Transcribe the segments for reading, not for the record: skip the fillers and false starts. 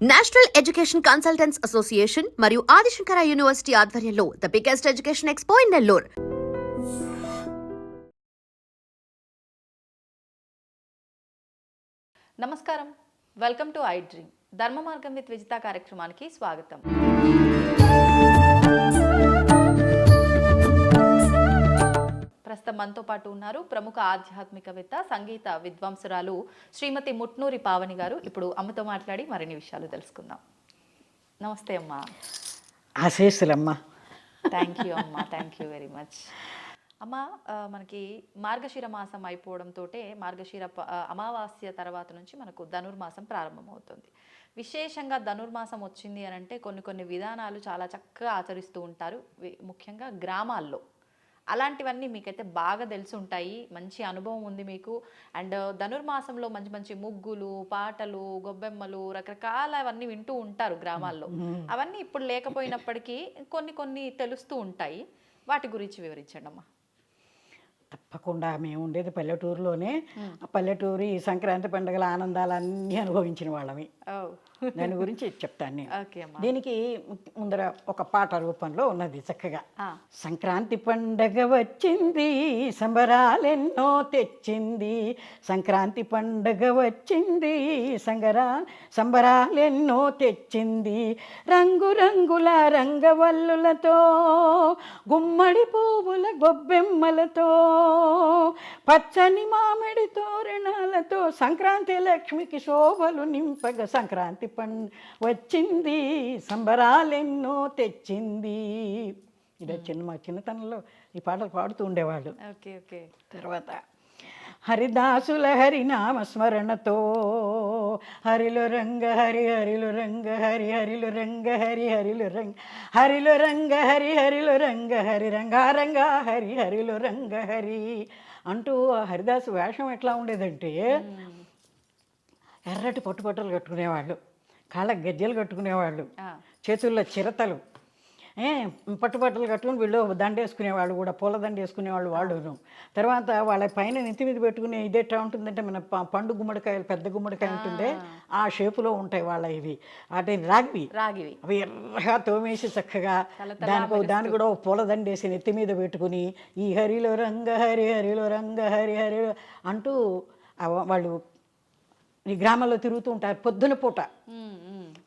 National education consultants association మరియు Adi Shankara university ఆధ్వర్యంలో the biggest education expo in Nellore. నమస్కారం, welcome to I dream. ధర్మ మార్గం విత్ విజిత కార్యక్రమానికి స్వాగతం. ప్రస్తుతం మనతో పాటు ఉన్నారు ప్రముఖ ఆధ్యాత్మికవేత్త, సంగీత విద్వాంసురాలు శ్రీమతి ముట్నూరి పావని గారు. ఇప్పుడు అమ్మతో మాట్లాడి మరిన్ని విషయాలు తెలుసుకుందాం. నమస్తే అమ్మా. ఆశీస్సులమ్మా. థ్యాంక్ యూ అమ్మా, థ్యాంక్ యూ వెరీ మచ్. అమ్మ, మనకి మార్గశిర మాసం అయిపోవడంతో మార్గశిర అమావాస్య తర్వాత నుంచి మనకు ధనుర్మాసం ప్రారంభమవుతుంది. విశేషంగా ధనుర్మాసం వచ్చింది అని అంటే కొన్ని విధానాలు చాలా చక్కగా ఆచరిస్తూ ఉంటారు, ముఖ్యంగా గ్రామాల్లో. అలాంటివన్నీ మీకైతే బాగా తెలిసి ఉంటాయి, మంచి అనుభవం ఉంది మీకు. అండ్ ధనుర్మాసంలో మంచి మంచి ముగ్గులు, పాటలు, గొబ్బెమ్మలు, రకరకాలవన్నీ వింటూ ఉంటారు గ్రామాల్లో. అవన్నీ ఇప్పుడు లేకపోయినప్పటికీ కొన్ని తెలుస్తూ ఉంటాయి. వాటి గురించి వివరించండి అమ్మా. తప్పకుండా. మేము ఉండేది పల్లెటూరులోనే. ఆ పల్లెటూరు ఈ సంక్రాంతి పండుగల ఆనందాలన్నీ అనుభవించిన వాళ్ళమి. దాని గురించి చెప్తాను నేను. దీనికి ముందర ఒక పాట రూపంలో ఉన్నది చక్కగా. సంక్రాంతి పండగ వచ్చింది, సంబరాలెన్నో తెచ్చింది. సంక్రాంతి పండగ వచ్చింది, సంబరాలెన్నో తెచ్చింది. రంగురంగుల రంగవల్లులతో, గుమ్మడి పువ్వుల గొబ్బెమ్మలతో, పచ్చని మామిడి తోరణాలతో సంక్రాంతి లక్ష్మికి శోభలు నింపగ సంక్రాంతి వచ్చింది, సంబరాలెన్నో తెచ్చింది. ఇది మా చిన్నతనంలో ఈ పాటలు పాడుతూ ఉండేవాళ్ళు. తర్వాత హరిదాసుల హరినామ స్మరణతో, హరిలో రంగ హరి హరిలో రంగ హరి హరిలో రంగ హరి హరిలో రంగ హరిలో రంగ హరి హరిలో రంగ హరి రంగారంగ హరి హరిలో రంగ హరి అంటూ ఆ హరిదాసు వేషం ఎట్లా ఉండేదంటే, ఎర్రటి పట్టుబట్టలు కట్టుకునేవాళ్ళు, కాళ్ళకి గజ్జెలు కట్టుకునేవాళ్ళు, చేతుల్లో చిరతలు, పట్టుబట్టలు కట్టుకుని వీళ్ళు దండ వేసుకునేవాళ్ళు, కూడా పూల దండ వేసుకునేవాళ్ళు వాళ్ళును. తర్వాత వాళ్ళ పైన నెత్తి మీద పెట్టుకునే ఇది ఎట్లా ఉంటుందంటే, మన పండు గుమ్మడికాయలు, పెద్ద గుమ్మడికాయ ఉంటుందే ఆ షేపులో ఉంటాయి వాళ్ళ ఇవి. అంటే రాగివి అవి ఎర్రగా తోమేసి చక్కగా దాని కూడా పూల దండ వేసి నెత్తి మీద పెట్టుకుని ఈ హరిలో రంగ హరి హరిలో రంగ హరి హరి అంటూ వాళ్ళు ఈ గ్రామాల్లో తిరుగుతూ ఉంటారు పొద్దున పూట.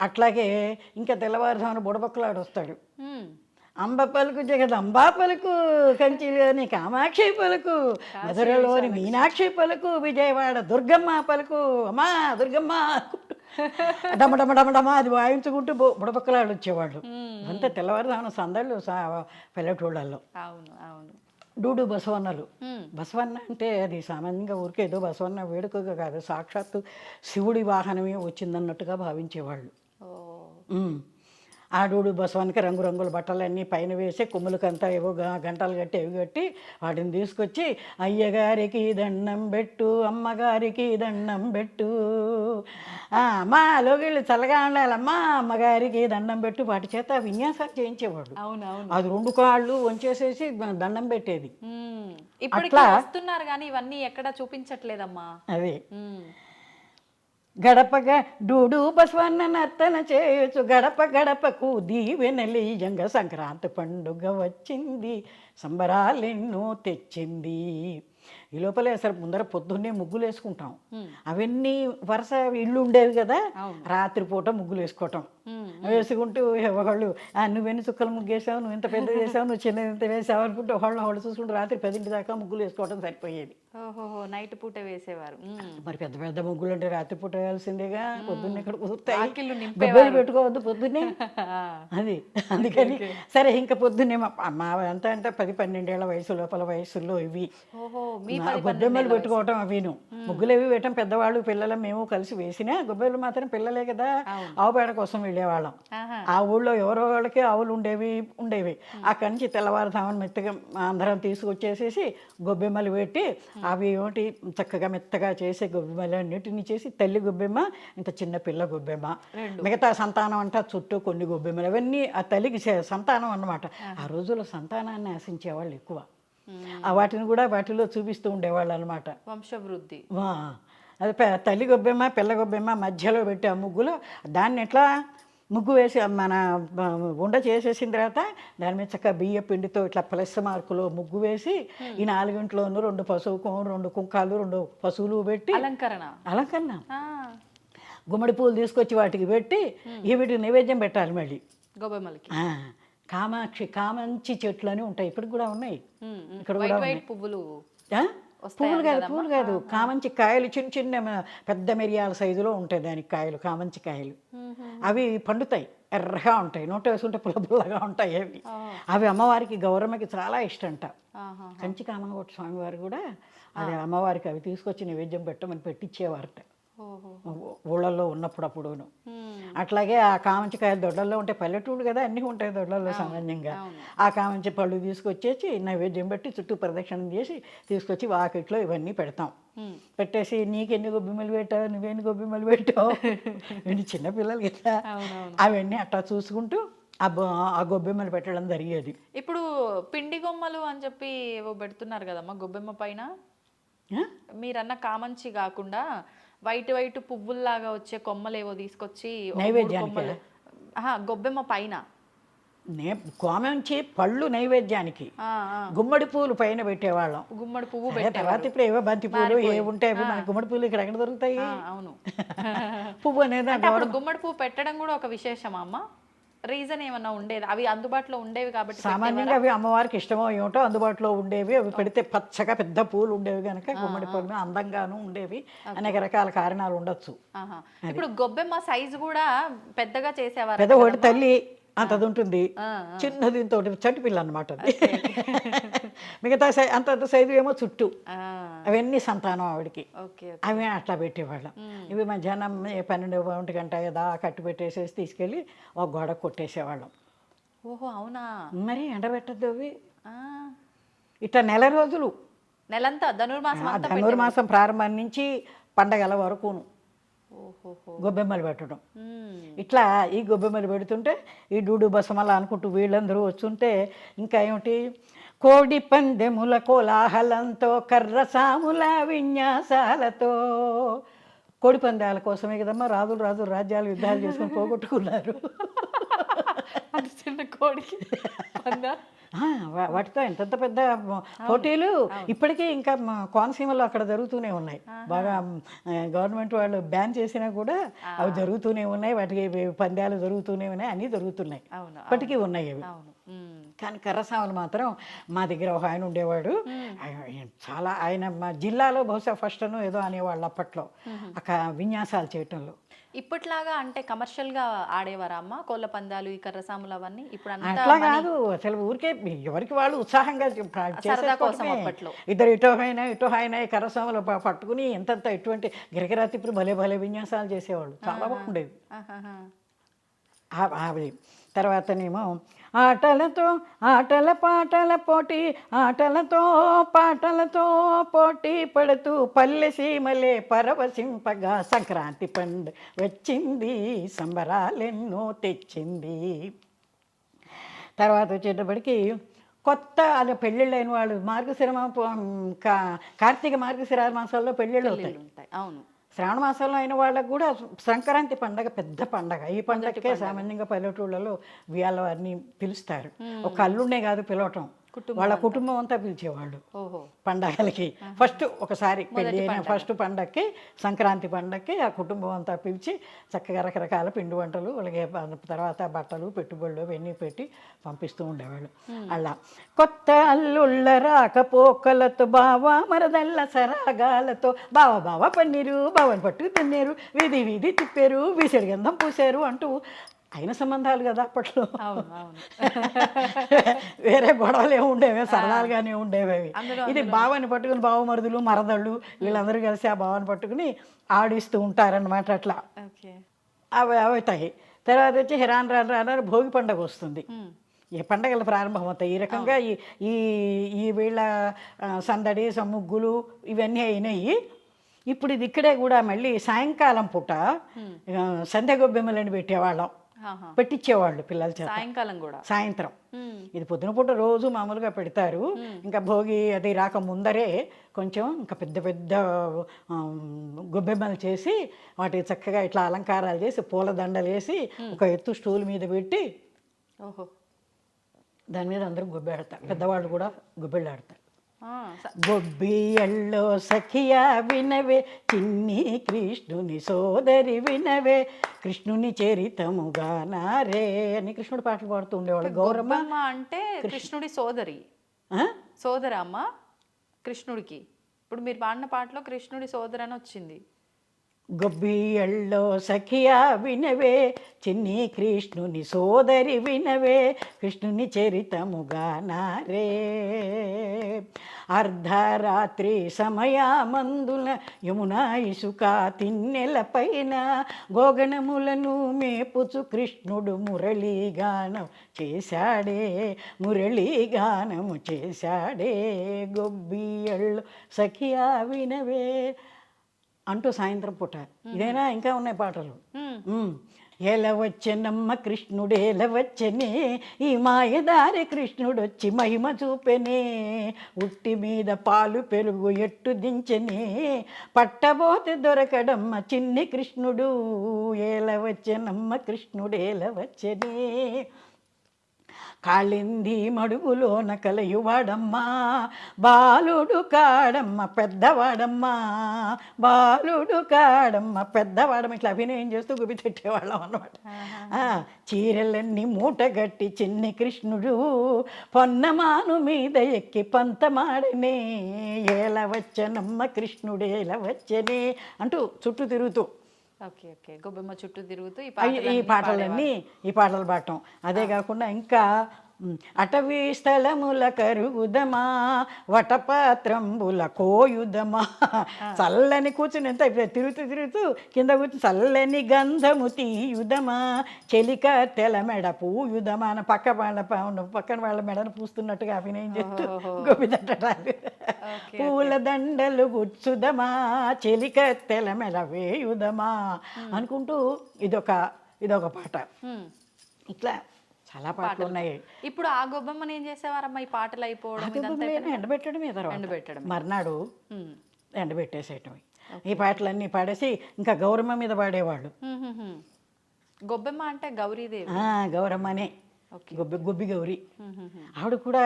అట్లాగే ఇంకా తెల్లవారుజామున బుడబక్కలాడు వస్తాడు. అంబ పలుకు జగదంబా పలుకు, కంచిలోని కామాక్షి పలుకు, మధురలోని మీనాక్షి పలుకు, విజయవాడ దుర్గమ్మ పలుకు, అమ్మా దుర్గమ్మ డమడమడమడమా అది వాయించుకుంటూ బుడబక్కలాడు వచ్చేవాళ్ళు. అంతా తెల్లవారుజామున సందళ్ళు పల్లెటూళ్ళల్లో. డూడు బసవన్నలు. బసవన్న అంటే అది సామాన్యంగా ఊరికేదో బసవన్న వేడుకగా కాదు, సాక్షాత్తు శివుడి వాహనమే వచ్చిందన్నట్టుగా భావించేవాళ్ళు. ఆ డూడు బసవానికి రంగురంగుల బట్టలన్నీ పైన వేసి కొమ్ములకంతా ఏవో గంటలు కట్టి అవి కట్టి వాటిని తీసుకొచ్చి అయ్యగారికి దండం పెట్టు, అమ్మగారికి దండం పెట్టు, అమ్మా లోగిళ్ళు చల్లగా ఉండాలమ్మా, అమ్మగారికి దండం పెట్టు, వాటి చేత విన్యాసాలు చేయించేవాడు. అది రెండు కాళ్ళు వంచేసేసి దండం పెట్టేది. ఇట్లా వస్తున్నారు కానీ ఇవన్నీ ఎక్కడ చూపించట్లేదమ్మా. అదే గడపగా డూడు బసవన్న నర్తన చేయొచ్చు, గడప గడపకు దీవెనలీయంగా సంక్రాంతి పండుగ వచ్చింది, సంబరాలెన్నో తెచ్చింది. ఈ లోపలే అసలు ముందర పొద్దున్నే ముగ్గులు వేసుకుంటాం. అవన్నీ వరుస ఇళ్ళు ఉండేవి కదా, రాత్రిపూట ముగ్గులు వేసుకోవటం. వేసుకుంటూ ఒకళ్ళు నువ్వెన్ని చుక్కలు ముగ్గు వేసావు, నువ్వు ఇంత పెద్ద వేసావు, నువ్వు చిన్న ఇంత వేసావు అనుకుంటూ వాళ్ళు చూసుకుంటూ రాత్రి 10 దాకా ముగ్గులు వేసుకోవడం సరిపోయేది. నైట్ పూట వేసేవారు. మరి పెద్ద పెద్ద ముగ్గులు అంటే రాత్రిపూట వేయాల్సిందేగా, పొద్దున్నే ఇక్కడ కుదురుతాయి, గొబ్బలు పెట్టుకోవద్దు పొద్దున్నే. అది అందుకని సరే ఇంకా పొద్దున్నే మా అంతా అంటే 10-12 ఏళ్ల వయసు లోపల వయసులో ఇవి గొబ్బెమ్మలు పెట్టుకోవటం. అవిను ముగ్గులు అవి వేయటం పెద్దవాళ్ళు పిల్లలు మేము కలిసి వేసినా, గొబ్బెలు మాత్రం పిల్లలే కదా, ఆవు పేడ కోసం వెళ్ళేవాళ్ళం. ఆ ఊళ్ళో ఎవరో వాళ్ళకి ఆవులు ఉండేవి. అక్కడి నుంచి తెల్లవారుజామున మెత్తగా అందరం తీసుకొచ్చేసేసి గొబ్బెమ్మలు పెట్టి అవి ఏమిటి చక్కగా మెత్తగా చేసే గొబ్బెమ్మలు అన్నిటిని చేసి, తల్లి గొబ్బెమ్మ ఇంకా చిన్న పిల్ల గొబ్బెమ్మ, మిగతా సంతానం అంటే చుట్టూ కొన్ని గొబ్బెమ్మలు, అవన్నీ ఆ తల్లికి సంతానం అన్నమాట. ఆ రోజుల్లో సంతానాన్ని ఆశించేవాళ్ళు ఎక్కువ. వాటిని కూడా వాటిలో చూపిస్తూ ఉండేవాళ్ళు అనమాట, వంశవృద్ధి. అది తల్లి గొబ్బెమ్మ పిల్ల గొబ్బెమ్మ మధ్యలో పెట్టి ఆ ముగ్గులో దాన్ని ఎట్లా ముగ్గు వేసి మన ఉండ చేసేసిన తర్వాత దాని మీద చక్కగా బియ్య పిండితో ఇట్లా ప్లస్ మార్కులో ముగ్గు వేసి ఈ 4 2 పసుపు 2 కుంకాలు 2 పశువులు పెట్టి అలంకరణ గుమ్మడి పూలు తీసుకొచ్చి వాటికి పెట్టి వీటికి నైవేద్యం పెట్టాలి మళ్ళీ గొబ్బెమ్మలకి. కామంచి చెట్లు అని ఉంటాయి, ఇప్పటికి కూడా ఉన్నాయి. ఇక్కడ కూడా పువ్వులు పువ్వులు కాదు కామంచి కాయలు చిన్న చిన్న పెద్ద మిరియాల సైజులో ఉంటాయి దానికి కాయలు, కామంచి కాయలు. అవి పండుతాయి, ఎర్రగా ఉంటాయి, నోట వేసుకుంటే పుల్లపుల్లగా ఉంటాయి అవి. అవి అమ్మవారికి గౌరమ్మకి చాలా ఇష్టంట. కంచి కామనగోటి స్వామివారు కూడా అది అమ్మవారికి అవి తీసుకొచ్చి నైవేద్యం పెట్టమని పెట్టించేవారట ఊళ్ళల్లో ఉన్నప్పుడప్పుడును. అట్లాగే ఆ కామంచికాయలు దొడ్లలో ఉంటాయి, పల్లెటూళ్ళు కదా అన్నీ ఉంటాయి దొడ్లలో సామాన్యంగా. ఆ కామంచి పళ్ళు తీసుకొచ్చేసి నైవేద్యం పెట్టి చుట్టూ ప్రదక్షిణం చేసి తీసుకొచ్చి వాకిట్లో ఇవన్నీ పెడతాం. పెట్టేసి నీకెన్ని గొబ్బెమ్మలు పెట్టావు, నువ్వెన్ని గొబ్బెమ్మలు పెట్టావు, ఇన్ని చిన్నపిల్లలు కదా అవన్నీ అట్లా చూసుకుంటూ ఆ గొబ్బెమ్మలు పెట్టడం జరిగేది. ఇప్పుడు పిండి గొమ్మలు అని చెప్పి ఏవో పెడుతున్నారు కదమ్మా గొబ్బెమ్మ పైన. మీరన్న కామంచి కాకుండా వైట్ పువ్వుల్లాగా వచ్చే కొమ్మలు ఏవో తీసుకొచ్చి నైవేద్యానికి గొబ్బెమ్మ పైన కామంచి పళ్ళు నైవేద్యానికి గుమ్మడి పూలు పైన పెట్టేవాళ్ళం. గుమ్మడి పువ్వు తర్వాత ఇప్పుడు ఏవో బంతి పూలు ఏ ఉంటాయి, మన గుమ్మడి పూలు ఇక్కడ ఎక్కడ దొరుకుతాయి? అవును పువ్వు అనేది గుమ్మడి పువ్వు పెట్టడం కూడా ఒక విశేషమా అమ్మ? రీజన్ ఏమన్నా ఉండేది? అవి అందుబాటులో ఉండేవి కాబట్టి సామాన్యంగా అవి అమ్మవారికి ఇష్టమో ఏమిటో అందుబాటులో ఉండేవి. అవి పెడితే పచ్చగా పెద్ద పూలు ఉండేవి కనుక గుమ్మడి పూలు అందంగాను ఉండేవి. అనేక రకాల కారణాలు ఉండొచ్చు. ఇప్పుడు గొబ్బెమ్మ సైజు కూడా పెద్దగా చేసేవారు. పెద్ద ఒకటి తల్లి అంతది ఉంటుంది, చిన్నది ఇంత చంటి పిల్ల అనమాట అది. మిగతా అంత సైజు ఏమో చుట్టూ అవన్నీ సంతానం ఆవిడికి. అవి అట్లా పెట్టేవాళ్ళం. ఇవి మధ్యాహ్నం 12 గంట కదా కట్టు పెట్టేసేసి తీసుకెళ్ళి ఒక గోడ కొట్టేసేవాళ్ళం. ఓహో అవునా? మరి ఎండబెట్టద్దు అవి ఇట్లా నెల రోజులు, నెలంతా ధనుర్మాసం ప్రారంభం నుంచి పండగల వరకును గొబ్బెమ్మలు పెట్టడం. ఇట్లా ఈ గొబ్బెమ్మలు పెడుతుంటే ఈ డూడు బసమల అనుకుంటూ వీళ్ళందరూ వస్తుంటే ఇంకా ఏమిటి కోడి పందెముల కోలాహలంతో కర్రసాముల విన్యాసాలతో. కోడి పందాల కోసమే కదమ్మా రాజులు రాజ్యాలు యుద్ధాలు చేసుకొని పోగొట్టుకున్నారు. చిన్న కోడికి వాటితో ఎంతంత పెద్ద పోటీలు ఇప్పటికీ ఇంకా కోనసీమలో అక్కడ జరుగుతూనే ఉన్నాయి. బాగా గవర్నమెంట్ వాళ్ళు బ్యాన్ చేసినా కూడా అవి జరుగుతూనే ఉన్నాయి, వాటికి పందాలు జరుగుతూనే ఉన్నాయి, అన్నీ జరుగుతున్నాయి, ఇప్పటికీ ఉన్నాయి అవి. కానీ కర్రసాములు మాత్రం మా దగ్గర ఒక ఆయన ఉండేవాడు, చాలా ఆయన మా జిల్లాలో బహుశా ఫస్ట్ అను ఏదో అనేవాళ్ళు అప్పట్లో అక్కడ విన్యాసాలు చేయటంలో. ఇప్పట్లాగా అంటే కమర్షియల్ గా ఆడేవారా అమ్మ కోళ్ళ పందాలు ఈ కర్రసాములు అవన్నీ? ఇప్పుడు అట్లా కాదు, అసలు ఊరికే ఎవరికి వాళ్ళు ఉత్సాహంగా ఇద్దరు ఇటో అయినా కర్రసాములు పట్టుకుని ఎంతంత ఇటువంటి గిరగిరాతిప్పుడు భలే విన్యాసాలు చేసేవాళ్ళు, చాలా బాగుండేవి అవి. తర్వాతనేమో ఆటల పాటల పోటీ, ఆటలతో పాటలతో పోటీ పడుతూ పల్లె సీమలే పరవశింపగా సంక్రాంతి పండుగ వచ్చింది, సంబరాలెన్నో తెచ్చింది. తర్వాత వచ్చేటప్పటికి కొత్త అది పెళ్ళిళ్ళైన వాళ్ళు కార్తీక మార్గశిర మాసాల్లో పెళ్ళిళ్ళు ఉంటాయి. అవును, శ్రావణ మాసంలో అయిన వాళ్ళకు కూడా సంక్రాంతి పండగ పెద్ద పండగ. ఈ పండగకే సామాన్యంగా పల్లెటూళ్ళలో వీళ్ళని పిలుస్తారు. ఒక అల్లుండే కాదు పిలవటం, వాళ్ళ కుటుంబం అంతా పిలిచేవాళ్ళు పండగలకి. ఫస్ట్ ఒకసారి పెళ్ళి అయిన ఫస్ట్ పండగకి సంక్రాంతి పండగకి ఆ కుటుంబం అంతా పిలిచి చక్కగా రకరకాల పిండి వంటలు అలాగే తర్వాత బట్టలు పెట్టుబడులు అవన్నీ పెట్టి పంపిస్తూ ఉండేవాళ్ళు. అలా కొత్త అల్లుళ్ళ రాకపోకలతో బావా మరదళ్ళ సరాగాలతో బావ పన్నీరు బావని పట్టు తిన్నారు, వీధి తిప్పారు, విసిడి గంధం పూసారు అంటూ అయిన సంబంధాలు కదా అప్పట్లో. వేరే గొడవలు ఏమి ఉండేవి, సరదాలుగానే ఉండేవి. ఇది బావని పట్టుకుని బావమరుదులు మరదళ్ళు వీళ్ళందరూ కలిసి ఆ బావని పట్టుకుని ఆడిస్తూ ఉంటారన్నమాట. అట్లా అవి అవుతాయి. తర్వాత వచ్చి రాను భోగి పండుగ వస్తుంది. ఈ పండగలు ప్రారంభమవుతాయి. ఈ రకంగా ఈ వీళ్ళ సందడి ముగ్గులు ఇవన్నీ అయినాయి. ఇప్పుడు ఇది ఇక్కడే కూడా మళ్ళీ సాయంకాలం పూట సంధ్య గొబ్బెమ్మలని పెట్టేవాళ్ళం. ఆహా. పెట్టించేవాళ్ళు పిల్లల చేత సాయంకాలం కూడా. సాయంత్రం. మ్మ్. ఇది పొద్దున పూట రోజు మామూలుగా పెడతారు. ఇంకా భోగి అది రాక ముందరే కొంచెం ఇంకా పెద్ద పెద్ద గొబ్బెమ్మలు చేసి వాటికి చక్కగా ఇట్లా అలంకారాలు చేసి పూలదండలు వేసి ఒక ఎత్తు స్టూల్ మీద పెట్టి ఓహో. దాని మీద అందరూ గొబ్బెడతారు, పెద్దవాళ్ళు కూడా గొబ్బెళ్ళాడతారు. ఆ, గొబ్బియల్లో సఖియా వినవే చిన్ని కృష్ణుని సోదరి వినవే కృష్ణుని చరితముగా నారే అని కృష్ణుడి పాటలు పాడుతూ ఉండేవాళ్ళు. గౌరమ్మ గొబ్బెమ్మ అంటే కృష్ణుడి సోదరి. ఆ? సోదరా అమ్మ కృష్ణుడికి? ఇప్పుడు మీరు పాడిన పాటలో కృష్ణుడి సోదరి అని వచ్చింది. గొబ్బియల్లో సఖియా వినవే చిన్ని కృష్ణుని సోదరి వినవే కృష్ణుని చరితముగా నారే అర్ధరాత్రి సమయమందుల యమునా ఇసుక తిన్నెల పైన గోగణములను మేపుచు కృష్ణుడు మురళీగానం చేశాడే మురళీగానము చేశాడే గొబ్బియళ్ళు సఖియా వినవే అంటూ సాయంత్రం పూట ఇదేనా ఇంకా ఉన్నాయి పాటలు. ఏలవచ్చనమ్మ కృష్ణుడేలవచ్చనే ఈ మాయదారి కృష్ణుడొచ్చి మహిమ చూపెనే ఉట్టి మీద పాలు పెరుగు ఎట్టు దించనే పట్టబోతే దొరకడమ్మ చిన్ని కృష్ణుడు ఏలవచ్చనమ్మ కృష్ణుడేలవచ్చనే కాళింది మడుగులోన కలయువాడమ్మా బాలుడు కాడమ్మ పెద్దవాడమ్మా బాలుడు కాడమ్మ పెద్దవాడమ్మ ఇట్లా అభినయం చేస్తూ గుబి పెట్టేవాళ్ళం అన్నమాట. చీరలన్నీ మూటగట్టి చిన్ని కృష్ణుడు పొన్నమాను మీద ఎక్కి పంతమాడనే ఏలవచ్చనమ్మ కృష్ణుడేలవచ్చనే అంటూ చుట్టూ తిరుగుతూ ఓకే ఓకే. గొబ్బెమ్మ చుట్టూ తిరుగుతూ ఈ పాటలు పాడటం. అదే కాకుండా ఇంకా అటవీ స్థలముల కరుగుదమా వటపాత్రంబుల కోయుదమా చల్లని కూర్చుని ఎంత తిరుగుతూ తిరుగుతూ కింద కూర్చుని చల్లని గంధము తీయుదమా చెలిక తెల మెడ పూయుదమా అని పక్కన వాళ్ళ మెడను పూస్తున్నట్టుగా అభినయం చేస్తూ గోపిదంటారు. పూల దండలు గుచ్చుదమా చెలిక తెల మెడ వేయుదమా అనుకుంటూ ఇదొక పాట. ఇట్లా చాలా పాటలు ఉన్నాయి. ఇప్పుడు ఆ గొబ్బెమ్మని ఏం చేసేవారమ్మా? ఈ పాటలు అయిపోవడం ఎండబెట్టడమే తర్వాత మర్నాడు ఎండబెట్టేసేయటం. ఈ పాటలన్నీ పాడేసి ఇంకా గౌరమ్మ మీద పాడేవాళ్ళు. గొబ్బెమ్మ అంటే గౌరీదేవి. గౌరమ్మనే గొబ్బి గౌరి. ఆవిడ కూడా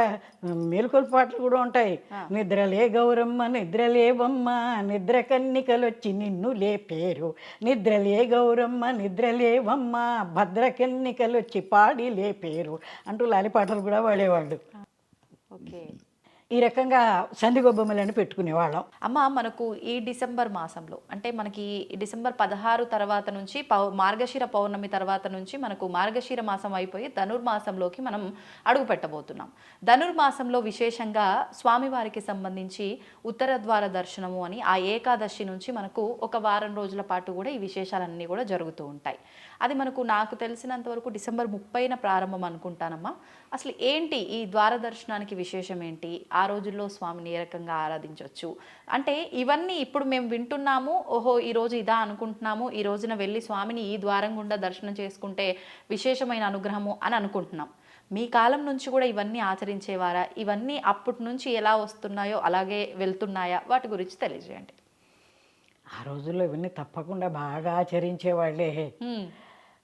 మేలుకొల్పు పాటలు కూడా ఉంటాయి. నిద్రలే గౌరమ్మ నిద్రలేవమ్మ నిద్ర కన్నికలొచ్చి నిన్ను లేపేరు నిద్రలే గౌరమ్మ నిద్రలేవమ్మ భద్ర కన్నికలొచ్చి పాడి లేపేరు అంటూ లాలి పాటలు కూడా పాడేవాళ్ళు. ఓకే. ఈ రకంగా సంధి గొబ్బెమ్మలని పెట్టుకునేవాళ్ళం. అమ్మ మనకు ఈ డిసెంబర్ మాసంలో అంటే మనకి డిసెంబర్ 16 తర్వాత నుంచి మార్గశిర పౌర్ణమి తర్వాత నుంచి మనకు మార్గశిర మాసం అయిపోయి ధనుర్మాసంలోకి మనం అడుగు పెట్టబోతున్నాం. ధనుర్మాసంలో విశేషంగా స్వామివారికి సంబంధించి ఉత్తర ద్వార దర్శనము అని ఆ ఏకాదశి నుంచి మనకు ఒక వారం రోజుల పాటు కూడా ఈ విశేషాలన్నీ కూడా జరుగుతూ ఉంటాయి. అది నాకు తెలిసినంత వరకు డిసెంబర్ 30న ప్రారంభం అనుకుంటానమ్మా. అసలు ఏంటి ఈ ద్వార దర్శనానికి విశేషం ఏంటి? ఆ రోజుల్లో స్వామిని ఏ రకంగా ఆరాధించవచ్చు అంటే ఇవన్నీ ఇప్పుడు మేము వింటున్నాము. ఓహో ఈరోజు ఇదా అనుకుంటున్నాము, ఈ రోజున వెళ్ళి స్వామిని ఈ ద్వారం గుండా దర్శనం చేసుకుంటే విశేషమైన అనుగ్రహము అని అనుకుంటున్నాం. మీ కాలం నుంచి కూడా ఇవన్నీ ఆచరించేవారా? ఇవన్నీ అప్పటి నుంచి ఎలా వస్తున్నాయో అలాగే వెళ్తున్నాయా? వాటి గురించి తెలియజేయండి. ఆ రోజుల్లో ఇవన్నీ తప్పకుండా బాగా ఆచరించేవాళ్ళే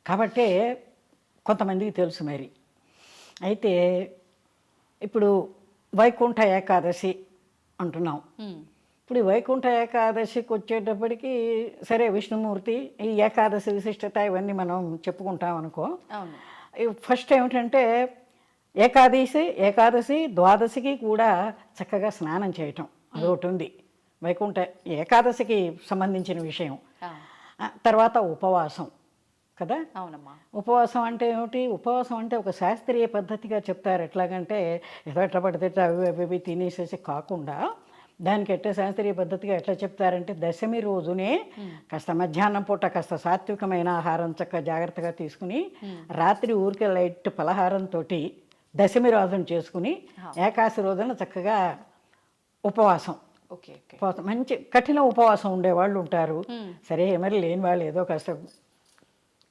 కాబట్టే కొంతమందికి తెలుసు. మరి అయితే ఇప్పుడు వైకుంఠ ఏకాదశి అంటున్నాం. ఇప్పుడు ఈ వైకుంఠ ఏకాదశికి వచ్చేటప్పటికి సరే విష్ణుమూర్తి ఈ ఏకాదశి విశిష్టత ఇవన్నీ మనం చెప్పుకుంటాం అనుకో. ఫస్ట్ ఏమిటంటే ఏకాదశి ద్వాదశికి కూడా చక్కగా స్నానం చేయటం అదొకటి ఉంది. వైకుంఠ ఏకాదశికి సంబంధించిన విషయం. తర్వాత ఉపవాసం కదా. అవునమ్మా. ఉపవాసం అంటే ఏమిటి? ఉపవాసం అంటే ఒక శాస్త్రీయ పద్ధతిగా చెప్తారు. ఎట్లాగంటే ఎట్లా పడితే అవి తినేసేసి కాకుండా దానికి ఎట్లా శాస్త్రీయ పద్ధతిగా ఎట్లా చెప్తారంటే దశమి రోజునే కాస్త మధ్యాహ్నం పూట కాస్త సాత్వికమైన ఆహారం చక్కగా జాగ్రత్తగా తీసుకుని రాత్రి ఊరికే లైట్ పలహారంతో దశమి రోజున చేసుకుని ఏకాదశి రోజున చక్కగా ఉపవాసం. మంచి కఠిన ఉపవాసం ఉండేవాళ్ళు ఉంటారు. సరే మరి లేని వాళ్ళు ఏదో కాస్త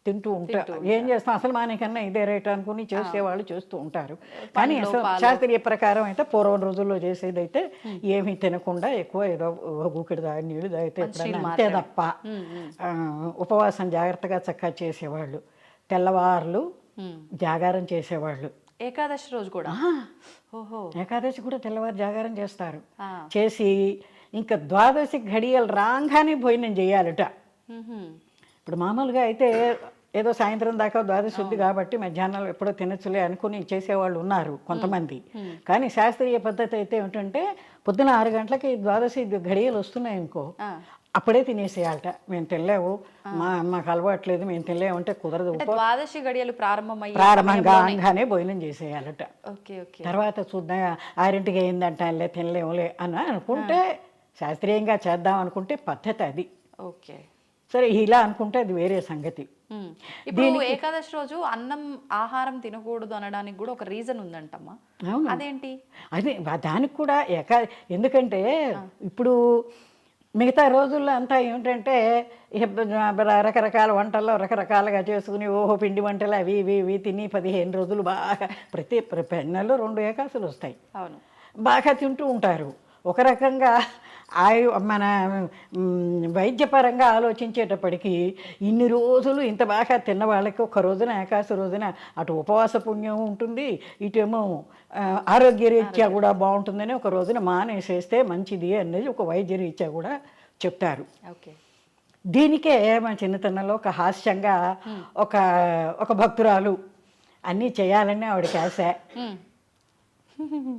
తింటూ ఉంటారు. ఏం చేస్తాం, అసలు మానేకన్నా ఇదే రేట్ అనుకుని చేసేవాళ్ళు చేస్తూ ఉంటారు. కానీ అసలు శాస్త్రీయ ప్రకారం అయితే పూర్వం రోజుల్లో చేసేది అయితే ఏమీ తినకుండా ఎక్కువ ఏదో గూకిడి నీళ్ళు తాగితే ఎప్పుడైనా అంతే తప్ప ఉపవాసం జాగ్రత్తగా చక్కగా చేసేవాళ్ళు. తెల్లవార్లు జాగారం చేసేవాళ్ళు. ఏకాదశి రోజు కూడా ఓహో ఏకాదశి కూడా తెల్లవారు జాగారం చేస్తారు. చేసి ఇంకా ద్వాదశి ఘడియలు రాగానే భోజనం చేయాలట. ఇప్పుడు మామూలుగా అయితే ఏదో సాయంత్రం దాకా ద్వాదశి ఉంది కాబట్టి మధ్యాహ్నం ఎప్పుడో తినచ్చులే అనుకుని చేసేవాళ్ళు ఉన్నారు కొంతమంది. కానీ శాస్త్రీయ పద్ధతి అయితే ఏంటంటే పొద్దున 6 గంటలకి ద్వాదశి ఘడియలు వస్తున్నాయి అనుకో, అప్పుడే తినేసేయాలట. మేము తినలేవు, మాకు అలవాట్లేదు, మేము తినలేమంటే కుదరదు. ద్వాదశి గడియలు ప్రారంభంగానే భోజనం చేసేయాలట. ఓకే తర్వాత చూద్దాం 6ంటికి అయిందంటే తినలేములే అని అనుకుంటే, శాస్త్రీయంగా చేద్దాం అనుకుంటే పద్ధతి అది. ఓకే సరే, ఇలా అనుకుంటే అది వేరే సంగతి. ఇప్పుడు ఏకాదశి రోజు అన్నం ఆహారం తినకూడదు అనడానికి కూడా ఒక రీజన్ ఉందంటమ్మా. అదేంటి? అదే దానికి కూడా ఎందుకంటే ఇప్పుడు మిగతా రోజుల్లో అంతా ఏమిటంటే రకరకాల వంటల్లో రకరకాలుగా చేసుకుని పిండి వంటలు అవి ఇవి ఇవి తిని 15 రోజులు బాగా ప్రతి నెలలో 2 ఏకాదశులు వస్తాయి. అవును, బాగా తింటూ ఉంటారు. ఒక రకంగా మన వైద్యపరంగా ఆలోచించేటప్పటికీ ఇన్ని రోజులు ఇంత బాగా తిన్న వాళ్ళకి ఒక రోజున ఏకాదశి రోజున అటు ఉపవాస పుణ్యం ఉంటుంది, ఇటేమో ఆరోగ్యరీత్యా కూడా బాగుంటుందని ఒక రోజున మానేసేస్తే మంచిది అనేది ఒక వైద్యరీత్యా కూడా చెప్తారు. ఓకే, దీనికే మా చిన్నతనంలో ఒక హాస్యంగా ఒక భక్తురాలు అన్నీ చేయాలని ఆవిడకి ఆశ.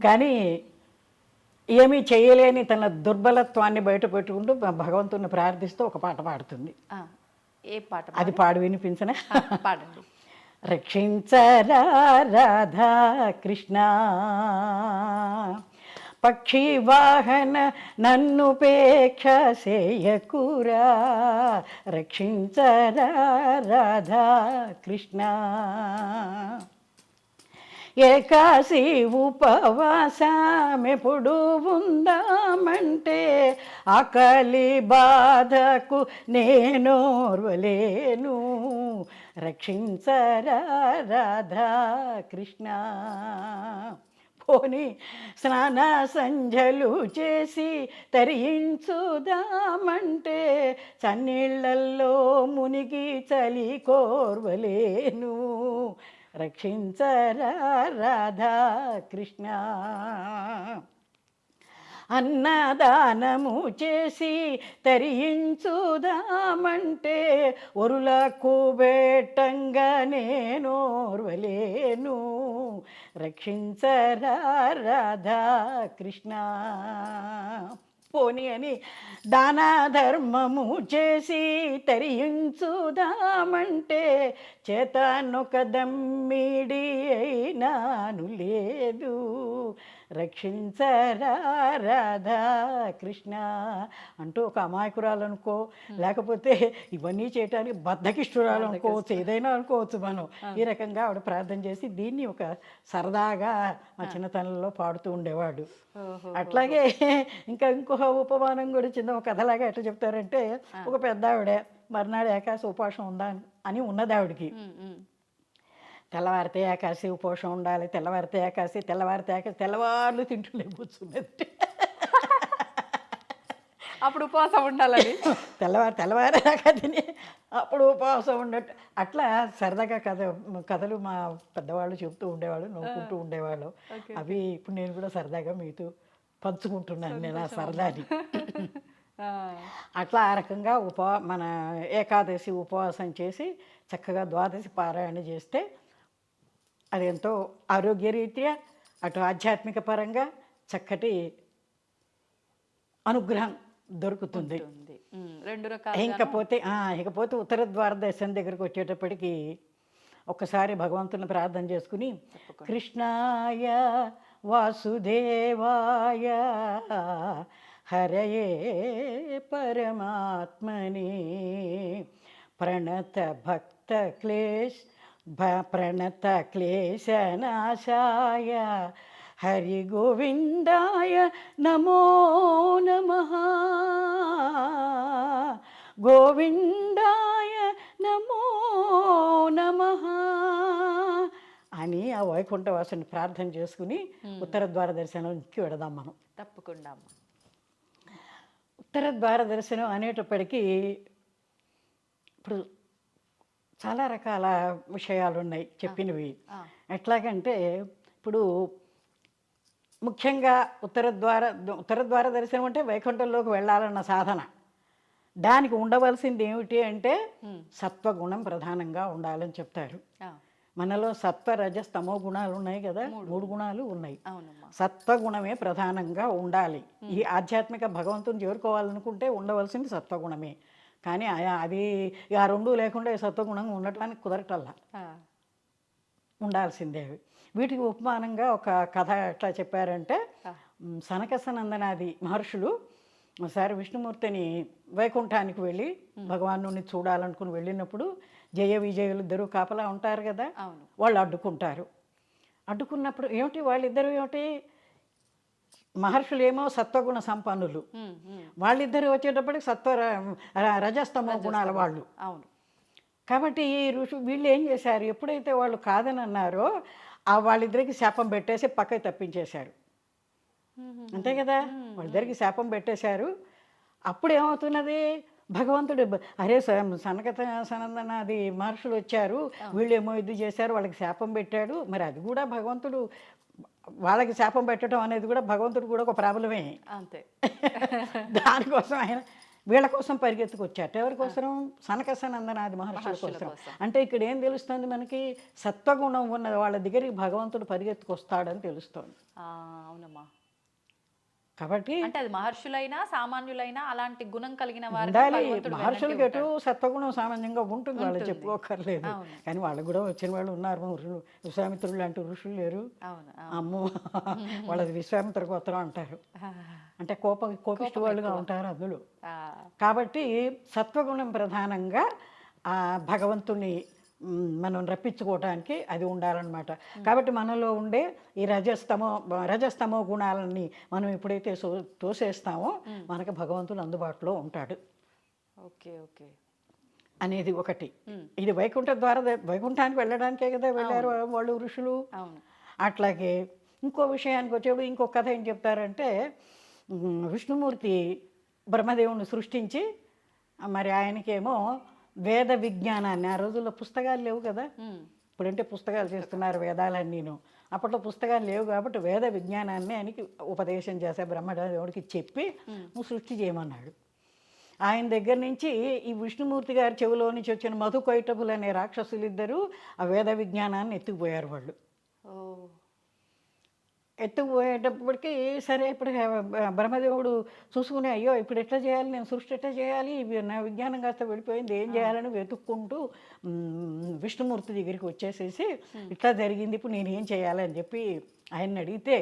కానీ ఏమీ చేయలేని తన దుర్బలత్వాన్ని బయట పెట్టుకుంటూ భగవంతుని ప్రార్థిస్తూ ఒక పాట పాడుతుంది. ఏ పాట? అది పాడు వినిపించనా? పాడండి. రక్షించరా రాధా కృష్ణ పక్షి వాహన నన్నుపేక్ష సేయకురా, రక్షించరా రాధా కృష్ణ. ఏకాశి ఉపవాసమెప్పుడు ఉందామంటే ఆకలి బాధకు నేనోర్వలేను, రక్షించరా రాధా కృష్ణ. పోని స్నాన సంధ్యలు చేసి తరించుదామంటే చన్నీళ్ళల్లో మునిగి చలి కోర్వలేను, రక్షించరా రాధా కృష్ణ. అన్నదానము చేసి తరించుదామంటే ఒరులకు బేటంగా నేనోర్వలేను, రక్షించరా రాధా కృష్ణ. పోని అని దాన ధర్మము చేసి తరించుదామంటే చేతనొక దమ్మిడి అయినాను లేదు, రక్షించరా రాధా కృష్ణ అంటూ ఒక అమాయకురాలు అనుకో, లేకపోతే ఇవన్నీ చేయటానికి బద్ధకిష్టురాలు అనుకోవచ్చు, ఏదైనా అనుకోవచ్చు మనం. ఈ రకంగా ఆవిడ ప్రార్థన చేసి దీన్ని ఒక సరదాగా మా చిన్నతనంలో పాడుతూ ఉండేవాడు. అట్లాగే ఇంకో ఉపమానం కూడా చిన్న ఒక కథలాగా ఎట్లా చెప్తారంటే, ఒక పెద్ద ఆవిడ మర్నాడు ఏకాశి ఉపవాసం ఉందా అని ఉన్నది ఆవిడకి. తెల్లవారితే ఏకాశి ఉపవాసం ఉండాలి, తెల్లవారితే ఏకాశి తెల్లవారులు తింటుండే కూర్చున్నది. అప్పుడు ఉపవాసం ఉండాలని తెల్లవారేదాకా తిని అప్పుడు ఉపవాసం ఉండట్టు అట్లా సరదాగా కథలు మా పెద్దవాళ్ళు చెబుతూ ఉండేవాళ్ళు, నవ్వుకుంటూ ఉండేవాళ్ళు. అవి ఇప్పుడు నేను కూడా సరదాగా మీతో పంచుకుంటున్నాను నేను ఆ సరదాని. అట్లా ఆ రకంగా మన ఏకాదశి ఉపవాసం చేసి చక్కగా ద్వాదశి పారాయణ చేస్తే అది ఎంతో ఆరోగ్యరీత్యా అటు ఆధ్యాత్మిక పరంగా చక్కటి అనుగ్రహం దొరుకుతుంది. ఇకపోతే ఉత్తర ద్వారదర్శనం దగ్గరకు వచ్చేటప్పటికి ఒక్కసారి భగవంతుని ప్రార్థన చేసుకుని కృష్ణాయ వాసుదేవాయ హరయే పరమాత్మనే ప్రణత క్లేశనాశాయ హరి గోవిందాయ నమో నమః, గోవిందాయ నమో నమః అని ఆ వైకుంఠవాసుని ప్రార్థన చేసుకుని ఉత్తర ద్వార దర్శనంకి వెడదాం మనం. తప్పకుండా అమ్మ. ఉత్తర ద్వార దర్శనం అనేటప్పటికీ ఇప్పుడు చాలా రకాల విషయాలు ఉన్నాయి చెప్పినవి. ఎట్లాగంటే ఇప్పుడు ముఖ్యంగా ఉత్తర ద్వార దర్శనం అంటే వైకుంఠంలోకి వెళ్ళాలన్న సాధన. దానికి ఉండవలసింది ఏమిటి అంటే సత్వగుణం ప్రధానంగా ఉండాలని చెప్తారు. మనలో సత్వ రజస్ తమో గుణాలు ఉన్నాయి కదా, 3 గుణాలు ఉన్నాయి. సత్వగుణమే ప్రధానంగా ఉండాలి. ఈ ఆధ్యాత్మిక భగవంతుని చేరుకోవాలనుకుంటే ఉండవలసింది సత్వగుణమే. కానీ అది ఆ 2 లేకుండా సత్వగుణం ఉండటానికి కుదరటల్లా, ఉండాల్సిందే. వీటికి ఉపమానంగా ఒక కథ ఎట్లా చెప్పారంటే, సనకసనందనాది మహర్షులు ఒకసారి విష్ణుమూర్తిని వైకుంఠానికి వెళ్ళి భగవాను చూడాలనుకుని వెళ్ళినప్పుడు జయ విజయులు ఇద్దరు కాపలా ఉంటారు కదా, వాళ్ళు అడ్డుకుంటారు. అడ్డుకున్నప్పుడు ఏమిటి వాళ్ళిద్దరు ఏమిటి, మహర్షులేమో సత్వగుణ సంపన్నులు, వాళ్ళిద్దరు వచ్చేటప్పటికి రజస్తమో గుణాల వాళ్ళు. అవును. కాబట్టి ఈ వీళ్ళు ఏం చేశారు, ఎప్పుడైతే వాళ్ళు కాదని అన్నారో వాళ్ళిద్దరికి శాపం పెట్టేసి పక్కకి తప్పించేశారు. అంతే కదా, వాళ్ళిద్దరికి శాపం పెట్టేశారు. అప్పుడు ఏమవుతున్నది, భగవంతుడు అరే సనందనాది మహర్షులు వచ్చారు, వీళ్ళేమో ఇది చేశారు, వాళ్ళకి శాపం పెట్టాడు. మరి అది కూడా భగవంతుడు, వాళ్ళకి శాపం పెట్టడం అనేది కూడా భగవంతుడు కూడా ఒక ప్రాబ్లమే. అంతే. దానికోసం ఆయన వీళ్ళ కోసం పరిగెత్తుకొచ్చాట. ఎవరి కోసం, సనకసనందనాది మహర్షుల కోసం. అంటే ఇక్కడ ఏం తెలుస్తుంది మనకి, సత్వగుణం ఉన్న వాళ్ళ దగ్గరికి భగవంతుడు పరిగెత్తుకొస్తాడని తెలుస్తోంది. అవునమ్మా. కాబట్టి అంటే అది మహర్షులైనా సామాన్యులైనా అలాంటి గుణం కలిగిన వారు ఉండాలి. మహర్షులకి ఎటు సత్వగుణం సామాన్యంగా ఉంటుంది, వాళ్ళు చెప్పుకోకర్లేదు. కానీ వాళ్ళకు కూడా వచ్చిన వాళ్ళు ఉన్నారు, విశ్వామిత్రులు లాంటి ఋషులు లేరు. అమ్మో, వాళ్ళది విశ్వామిత్ర గోత్రం అంటారు. అంటే కోపిష్టి వాళ్ళుగా ఉంటారు అందులో. కాబట్టి సత్వగుణం ప్రధానంగా ఆ భగవంతుని మనం రప్పించుకోవటానికి అది ఉండాలన్నమాట. కాబట్టి మనలో ఉండే ఈ రజస్తమో గుణాలని మనం ఎప్పుడైతే తోసేస్తామో మనకు భగవంతుడు అందుబాటులో ఉంటాడు. ఓకే ఓకే అనేది ఒకటి. ఇది వైకుంఠానికి వెళ్ళడానికే కదా వెళ్ళారు వాళ్ళు ఋషులు. అట్లాగే ఇంకో విషయానికి వచ్చేప్పుడు ఇంకో కథ ఏం చెప్తారంటే, విష్ణుమూర్తి బ్రహ్మదేవుని సృష్టించి మరి ఆయనకేమో వేద విజ్ఞానాన్ని, ఆ రోజుల్లో పుస్తకాలు లేవు కదా, ఇప్పుడంటే పుస్తకాలు చేస్తున్నారు వేదాలన్నీను, అప్పట్లో పుస్తకాలు లేవు కాబట్టి వేద విజ్ఞానాన్ని ఆయనకి ఉపదేశం చేసే బ్రహ్మదేవుడికి చెప్పి నువ్వు సృష్టి చేయమన్నాడు. ఆయన దగ్గర నుంచి ఈ విష్ణుమూర్తి గారి చెవిలో నుంచి వచ్చిన మధుకైటపులు అనే రాక్షసులు ఇద్దరు ఆ వేద విజ్ఞానాన్ని ఎత్తుకుపోయారు. వాళ్ళు ఎత్తుకుపోయేటప్పటికి సరే ఇప్పుడు బ్రహ్మదేవుడు చూసుకునే, అయ్యో ఇప్పుడు ఎట్లా చేయాలి, నేను సృష్టి ఎట్లా చేయాలి, నా విజ్ఞానం కాస్త వెళ్ళిపోయింది, ఏం చేయాలని వెతుక్కుంటూ విష్ణుమూర్తి దగ్గరికి వచ్చేసేసి ఇట్లా జరిగింది, ఇప్పుడు నేను ఏం చేయాలి అని చెప్పి ఆయన్ని అడిగితే,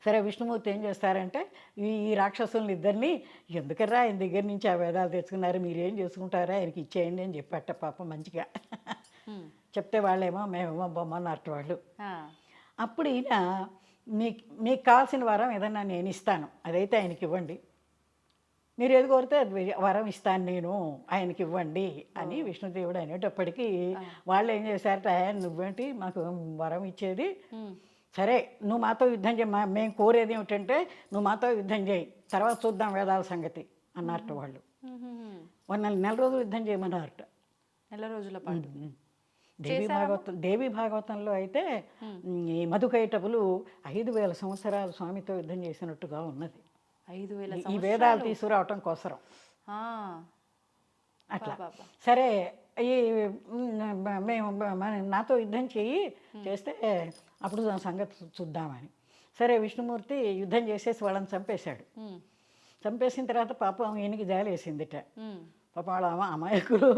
సరే విష్ణుమూర్తి ఏం చేస్తారంటే ఈ రాక్షసుల్ని ఇద్దరిని, ఎందుకర్రా ఆయన దగ్గర నుంచి ఆ వేదాలు తెచ్చుకున్నారు, మీరు ఏం చేసుకుంటారా, ఆయనకి ఇచ్చేయండి అని చెప్పాట. పాపం మంచిగా చెప్తే వాళ్ళేమో మేమేమో బొమ్మన్నట్టు వాళ్ళు. అప్పుడు ఈయన మీకు కావాల్సిన వరం ఏదన్నా నేను ఇస్తాను, అదైతే ఆయనకి ఇవ్వండి, మీరు ఏది కోరితే అది వరం ఇస్తాను నేను, ఆయనకి ఇవ్వండి అని విష్ణుదేవుడు అనేటప్పటికీ వాళ్ళు ఏం చేశారట, నువ్వేంటి మాకు వరం ఇచ్చేది, సరే నువ్వు మాతో యుద్ధం చేయి, మేము కోరేది ఏమిటంటే నువ్వు మాతో యుద్ధం చేయి, తర్వాత చూద్దాం వేదాల సంగతి అన్నారట వాళ్ళు. నెల రోజులు యుద్ధం చేయమన్నారట. నెల రోజుల పాటు. దేవి భాగవతంలో అయితే ఈ మధుకైటపులు 5,000 సంవత్సరాలు స్వామితో యుద్ధం చేసినట్టుగా ఉన్నది. 5,000 ఈ వేదాలు తీసుకురావటం కోసరం. అట్లా సరే ఈ మేము నాతో యుద్ధం చేస్తే అప్పుడు సంగతి చూద్దామని. సరే విష్ణుమూర్తి యుద్ధం చేసేసి వాళ్ళని చంపేశాడు. చంపేసిన తర్వాత పాపం ఈయనకి జాలి వేసిందిట. పాపం వాళ్ళ అమాయకులు,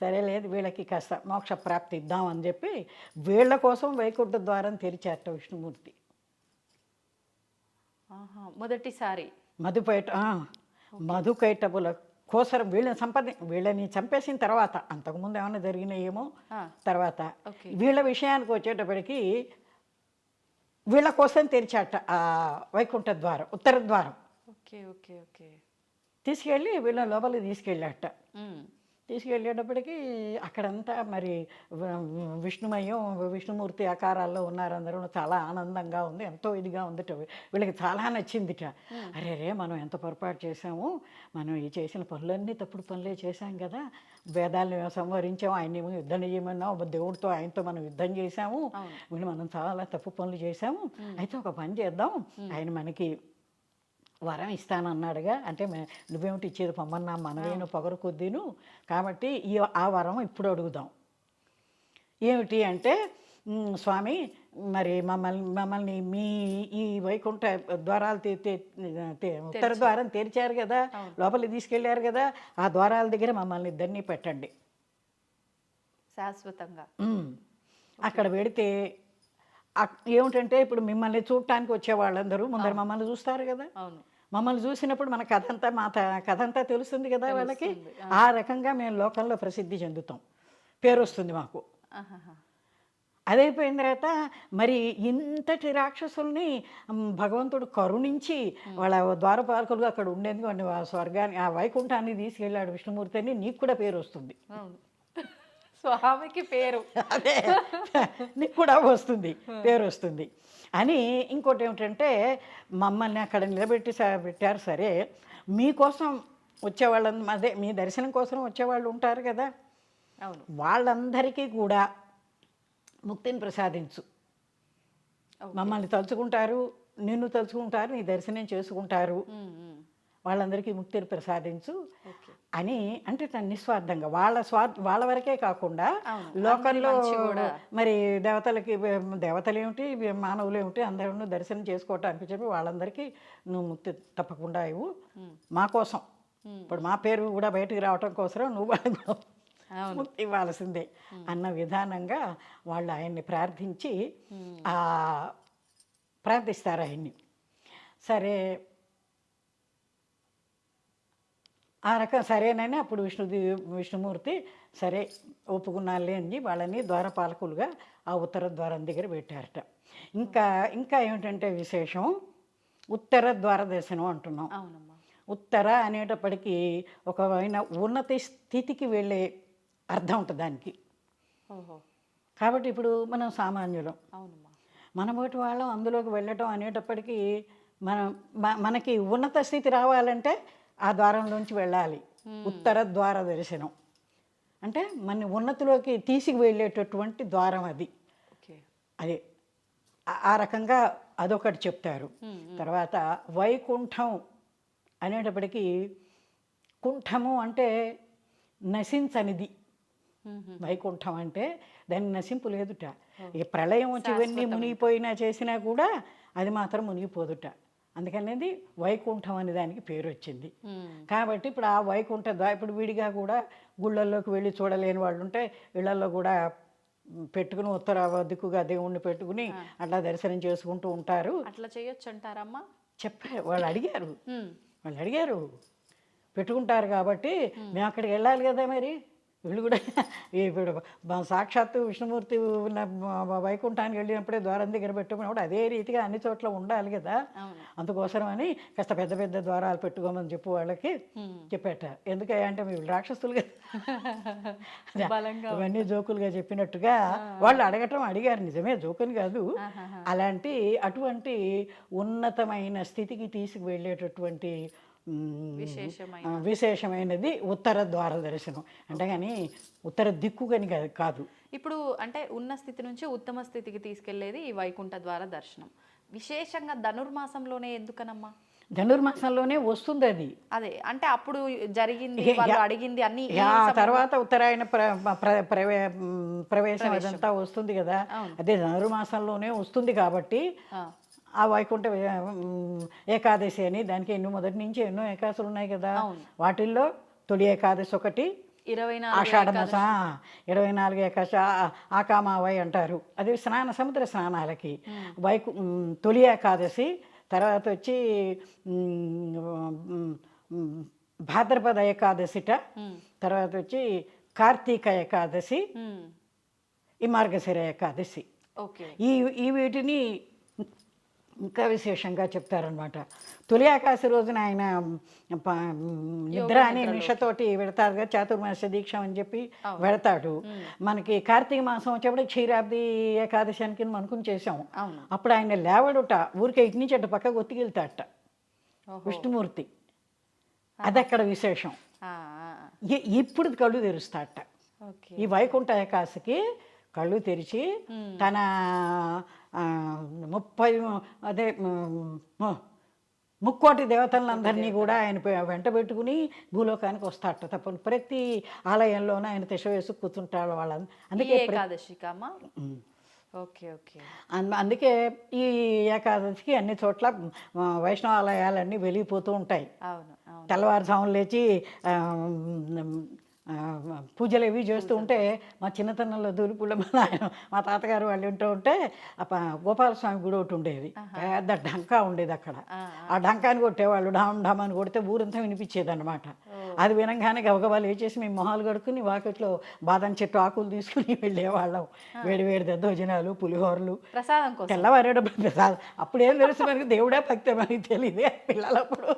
సరే లేదు వీళ్ళకి కాస్త మోక్ష ప్రాప్తి ఇద్దామని చెప్పి వీళ్ళ కోసం వైకుంఠ ద్వారం తెరిచారట విష్ణుమూర్తి. మొదటిసారి మధుకైటపుల కోసరం వీళ్ళని చంపేసిన తర్వాత, అంతకుముందు ఏమైనా జరిగినాయేమో తర్వాత, వీళ్ళ విషయానికి వచ్చేటప్పటికి వీళ్ళ కోసం తెరిచాట ఆ వైకుంఠ ద్వారం, ఉత్తర ద్వారం. ఓకే ఓకే ఓకే తీసుకెళ్ళి వీళ్ళ లోపలికి తీసుకెళ్ళాట. తీసుకెళ్ళేటప్పటికి అక్కడంతా మరి విష్ణుమయం విష్ణుమూర్తి ఆకారాల్లో ఉన్నారు అందరూ. చాలా ఆనందంగా ఉంది, ఎంతో ఇదిగా ఉందిట. వీళ్ళకి చాలా నచ్చిందిట. అరే రే మనం ఎంత పొరపాటు చేసాము, మనం ఈ చేసిన పనులన్నీ తప్పుడు పనులే చేశాం కదా, వేదాలను సంవరించాము, ఆయన్ని యుద్ధం చేయమన్నాం, దేవుడితో ఆయనతో మనం యుద్ధం చేశాము, వీళ్ళు మనం చాలా తప్పు పనులు చేశాము. అయితే ఒక పని చేద్దాం, ఆయన మనకి వరం ఇస్తానన్నాడుగా, అంటే నువ్వేమిటి ఇచ్చేది పొమ్మన్నా, మనవేను పొగరు కొద్దీను, కాబట్టి ఆ వరం ఇప్పుడు అడుగుదాం. ఏమిటి అంటే, స్వామి మరి మమ్మల్ని మీ ఈ వైకుంఠ ద్వారాలు ఉత్తర ద్వారం తెరిచారు కదా, లోపలికి తీసుకెళ్ళారు కదా, ఆ ద్వారాల దగ్గర మమ్మల్ని ఇద్దరినీ పెట్టండి శాశ్వతంగా. అక్కడ పెడితే ఏమిటంటే, ఇప్పుడు మిమ్మల్ని చూడటానికి వచ్చే వాళ్ళందరూ ముందర మమ్మల్ని చూస్తారు కదా, మమ్మల్ని చూసినప్పుడు మన కథ అంతా తెలుస్తుంది కదా వాళ్ళకి. ఆ రకంగా మేము లోకంలో ప్రసిద్ధి చెందుతాం, పేరు వస్తుంది మాకు. అదైపోయిన తర్వాత మరి ఇంతటి రాక్షసుల్ని భగవంతుడు కరుణించి వాళ్ళ ద్వారపాలకులుగా అక్కడ ఉండేందుకు వాడిని ఆ స్వర్గాన్ని, ఆ వైకుంఠాన్ని తీసుకెళ్ళాడు విష్ణుమూర్తి అని, నీకు కూడా పేరు వస్తుంది, స్వామికి పేరు అదే నీకు కూడా వస్తుంది, పేరు వస్తుంది అని. ఇంకోటి ఏమిటంటే, మమ్మల్ని అక్కడ నిలబెట్టి పెట్టారు సరే, మీకోసం వచ్చేవాళ్ళని, అదే మీ దర్శనం కోసం వచ్చేవాళ్ళు ఉంటారు కదా, అవును, వాళ్ళందరికీ కూడా ముక్తిని ప్రసాదించు. మమ్మల్ని తలుచుకుంటారు, నిన్ను తలుచుకుంటారు, నీ దర్శనం చేసుకుంటారు, వాళ్ళందరికీ ముక్తిని ప్రసాదించు అని. అంటే తను నిస్వార్థంగా వాళ్ళ వరకే కాకుండా లోకంలో మరి దేవతలు ఏమిటి, మానవులు ఏమిటి, అందరూ దర్శనం చేసుకోవటానికి చెప్పి వాళ్ళందరికీ నువ్వు ముక్తి తప్పకుండా ఇవ్వు మా కోసం. ఇప్పుడు మా పేరు కూడా బయటికి రావటం కోసం నువ్వు ముక్తి ఇవ్వాల్సిందే అన్న విధానంగా వాళ్ళు ఆయన్ని ప్రార్థిస్తారు ఆయన్ని. సరే ఆ రకం సరేనని అప్పుడు విష్ణుమూర్తి సరే ఒప్పుకున్నాలే అని వాళ్ళని ద్వారపాలకులుగా ఆ ఉత్తర ద్వారం దగ్గర పెట్టారట. ఇంకా ఏమిటంటే విశేషం, ఉత్తర ద్వార దర్శనం అంటున్నాం. ఉత్తర అనేటప్పటికీ ఒకమైన ఉన్నత స్థితికి వెళ్ళే అర్థం ఉంటుంది దానికి. కాబట్టి ఇప్పుడు మనం సామాన్యులం, మనబోటి వాళ్ళం అందులోకి వెళ్ళటం అనేటప్పటికీ మనకి ఉన్నత స్థితి రావాలంటే ఆ ద్వారంలోంచి వెళ్ళాలి. ఉత్తర ద్వార దర్శనం అంటే మన ఉన్నతిలోకి తీసుకువెళ్ళేటటువంటి ద్వారం అది. అదే ఆ రకంగా అదొకటి చెప్తారు. తర్వాత వైకుంఠం అనేటప్పటికీ, కుంఠము అంటే నశించనిది, వైకుంఠం అంటే దాన్ని నశింపు లేదుట. ఈ ప్రళయం వచ్చి ఇవన్నీ మునిగిపోయినా చేసినా కూడా అది మాత్రం మునిగిపోదుట. అందుకనేది వైకుంఠం అనే దానికి పేరు వచ్చింది. కాబట్టి ఇప్పుడు ఆ వైకుంఠ ఇప్పుడు విడిగా కూడా గుళ్ళల్లోకి వెళ్ళి చూడలేని వాళ్ళు ఉంటే ఇళ్లలో కూడా పెట్టుకుని ఉత్తర దిక్కుగా దేవుణ్ణి పెట్టుకుని అట్లా దర్శనం చేసుకుంటూ ఉంటారు. అట్లా చేయొచ్చు అంటారమ్మా? చెప్పారు, వాళ్ళు అడిగారు పెట్టుకుంటారు. కాబట్టి మేము అక్కడికి వెళ్ళాలి కదా, మరి వీళ్ళు కూడా ఇప్పుడు సాక్షాత్తు విష్ణుమూర్తి ఉన్న వైకుంఠానికి వెళ్ళినప్పుడే ద్వారం దగ్గర పెట్టుకున్నప్పుడు అదే రీతిగా అన్ని చోట్ల ఉండాలి కదా. అందుకోసమని కాస్త పెద్ద పెద్ద ద్వారాలు పెట్టుకోమని చెప్పు వాళ్ళకి చెప్పేట. ఎందుకంటే వీళ్ళు రాక్షసులు కదా, ఇవన్నీ జోకులుగా చెప్పినట్టుగా వాళ్ళు అడిగారు. నిజమే, జోకుని కాదు. అటువంటి ఉన్నతమైన స్థితికి తీసుకువెళ్ళేటటువంటి విశేషమైనది ఉత్తర ద్వార దర్శనం. అంటే కానీ ఉత్తర దిక్కు కానీ కాదు. ఇప్పుడు అంటే ఉన్న స్థితి నుంచి ఉత్తమ స్థితికి తీసుకెళ్లేది ఈ వైకుంఠ ద్వార దర్శనం. విశేషంగా ధనుర్మాసంలోనే ఎందుకనమ్మా? ధనుర్మాసంలోనే వస్తుంది అది. అదే అంటే అప్పుడు జరిగింది, అడిగింది అన్ని తర్వాత ఉత్తరాయణ ప్రవేశం అదంతా వస్తుంది కదా. అదే ధనుర్మాసంలోనే వస్తుంది. కాబట్టి ఆ వైకుంఠ ఏకాదశి అని దానికి మొదటి నుంచి ఎన్నో ఏకాదశులు ఉన్నాయి కదా. వాటిల్లో తొలి ఏకాదశి ఒకటి, ఆషాఢ మాసం 24 ఏకాదశి ఆకామావై అంటారు. అది సముద్ర స్నానాలకి. తొలి ఏకాదశి, తర్వాత వచ్చి భాద్రపద ఏకాదశిట, తర్వాత వచ్చి కార్తీక ఏకాదశి, ఈ మార్గశిర ఏకాదశి. ఈ వీటిని ఇంకా విశేషంగా చెప్తారనమాట. తొలి ఆకాశ రోజున ఆయన ప- నిద్ర అనే నిషతోటి వెళతారు కదా, చాతుర్మాస దీక్ష అని చెప్పి వెళతాడు. మనకి కార్తీక మాసం వచ్చేప్పుడు క్షీరాబ్ది ఏకాదశి అని కింద అనుకుని చేసాం. అవును. అప్పుడు ఆయన లేవడుట, ఊరికే ఇటు నుంచి అటు పక్కకు ఒత్తికెళ్తాడట ఓహో. విష్ణుమూర్తి. అది అక్కడ విశేషం. ఆ, ఆ, ఇప్పుడు కళ్ళు తెరుస్తాడట. ఓకే. ఈ వైకుంఠ ఏకాదశికి కళ్ళు తెరిచి తన 30 అదే ముక్కోటి దేవతలందరినీ కూడా ఆయన వెంట పెట్టుకుని భూలోకానికి వస్తాడట. తప్పని ప్రతి ఆలయంలోనూ ఆయన తిష వేసి కూర్చుంటాడు వాళ్ళని. అందుకే ఏకాదశికమ్మా. Okay okay. అందుకే ఈ ఏకాదశికి అన్ని చోట్ల వైష్ణవ ఆలయాలన్నీ వెలిగిపోతూ ఉంటాయి. అవును అవును. తెల్లవారుజామున లేచి పూజలు ఇవి చేస్తూ ఉంటే మా చిన్నతనంలో దూలిపూళ్ళ మా తాతగారు వాళ్ళు వింటూ ఉంటే గోపాలస్వామి గుడి ఒకటి ఉండేది, పెద్ద డంకా ఉండేది అక్కడ. ఆ డంకాని కొట్టేవాళ్ళు, డామ్ డామ్ అని కొడితే ఊరంతా వినిపించేది అనమాట. అది వినంగానే గబగబా లేచేసి మేము మొహాలు కడుక్కుని వాకిట్లో బాదం చెట్టు ఆకులు తీసుకుని వెళ్ళేవాళ్ళం. వేడి వేడి దద్దోజనాలు, పులిహోరలు, ప్రసాదం కోసం. తెల్లవారేటప్పుడు ప్రసాదం. అప్పుడేం తెలుసు మనకి, దేవుడే భక్తి మనకి తెలియదే పిల్లలప్పుడు.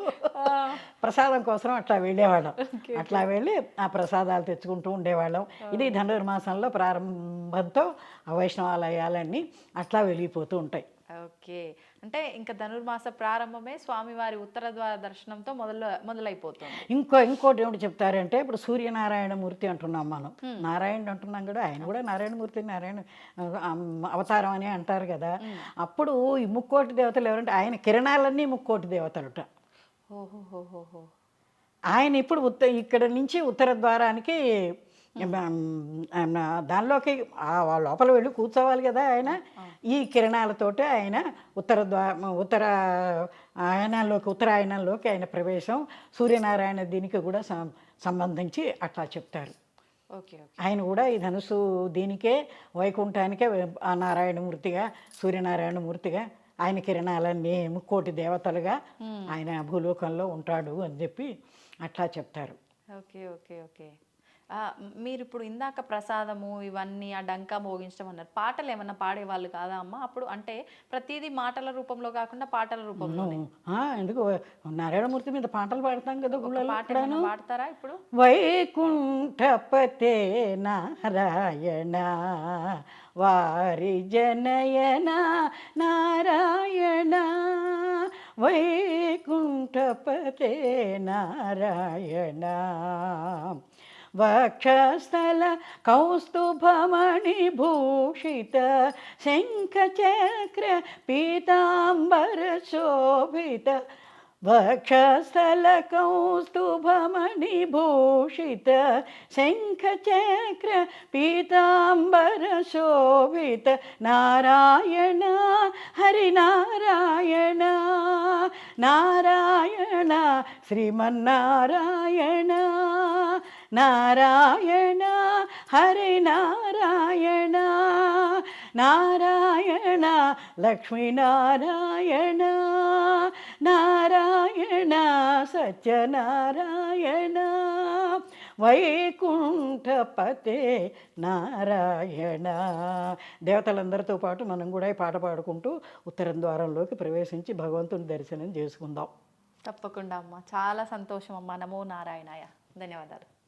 ప్రసాదం కోసం అట్లా వెళ్ళేవాళ్ళం. అట్లా వెళ్ళి ఆ ప్రసాదాలు తెచ్చుకుంటూ ఉండేవాళ్ళం. ఇది ధనుర్మాసంలో ప్రారంభంతో వైష్ణవాలయాలన్నీ అట్లా వెలిగిపోతూ ఉంటాయి. ఓకే. అంటే ఇంకా ధనుర్మాస ప్రారంభమే స్వామివారి ఉత్తర ద్వార దర్శనంతో మొదలైపోతుంది. ఇంకోటి ఏమిటి చెప్తారంటే, ఇప్పుడు సూర్యనారాయణమూర్తి అంటున్నాం మనం, నారాయణుడు అంటున్నాం కూడా, ఆయన కూడా నారాయణమూర్తి, నారాయణ అవతారం అని అంటారు కదా. అప్పుడు ఈ ముక్కోటి దేవతలు ఎవరంటే ఆయన కిరణాలన్నీ ముక్కోటి దేవతలుట. ఓహోహోహో. ఆయన ఇప్పుడు ఇక్కడ నుంచి ఉత్తర ద్వారానికి దానిలోకి లోపల వెళ్ళి కూర్చోవాలి కదా ఆయన. ఈ కిరణాలతోటి ఆయన ఉత్తరాయణంలోకి ఆయన ప్రవేశం, సూర్యనారాయణ దీనికి కూడా సంబంధించి అట్లా చెప్తారు. ఓకే. ఆయన కూడా ఈ ధనుసు దీనికే, వైకుంఠానికే ఆ నారాయణమూర్తిగా, సూర్యనారాయణమూర్తిగా ఆయన కిరణాలన్నీ ముక్కోటి దేవతలుగా ఆయన భూలోకంలో ఉంటాడు అని చెప్పి అట్లా చెప్తారు. Okay okay okay. మీరు ఇప్పుడు ఇందాక ప్రసాదము ఇవన్నీ ఆ డంకా మోగించడం అన్నారు, పాటలు ఏమన్నా పాడేవాళ్ళు కాదా అమ్మ అప్పుడు? అంటే ప్రతిదీ మాటల రూపంలో కాకుండా పాటల రూపంలో. ఎందుకు నారాయణమూర్తి మీద పాటలు పాడతాం కదా గుళ్ళలో. పాడతారా ఇప్పుడు? వైకుంఠపతే నారాయణ వారి జనయన నారాయణ, వైకుంఠపతే నారాయణ, వక్షస్థల కౌస్తుభమణి భూషిత శంఖచక్ర పీతాంబర శోభిత, వక్షస్థల కౌస్తుభమణి భూషిత శంఖచక్ర పీతాంబర శోభిత, నారాయణ హరినారాయణ, నారాయణ శ్రీమన్నారాయణ, నారాయణ హరినారాయణ, నారాయణ లక్ష్మీనారాయణ, నారాయణ సత్యనారాయణ, వైకుంఠపతే నారాయణ. దేవతలందరితో పాటు మనం కూడా ఈ పాట పాడుకుంటూ ఉత్తరం ద్వారంలోకి ప్రవేశించి భగవంతుని దర్శనం చేసుకుందాం. తప్పకుండా అమ్మ. చాలా సంతోషం అమ్మ. నమో నారాయణాయ. ధన్యవాదాలు.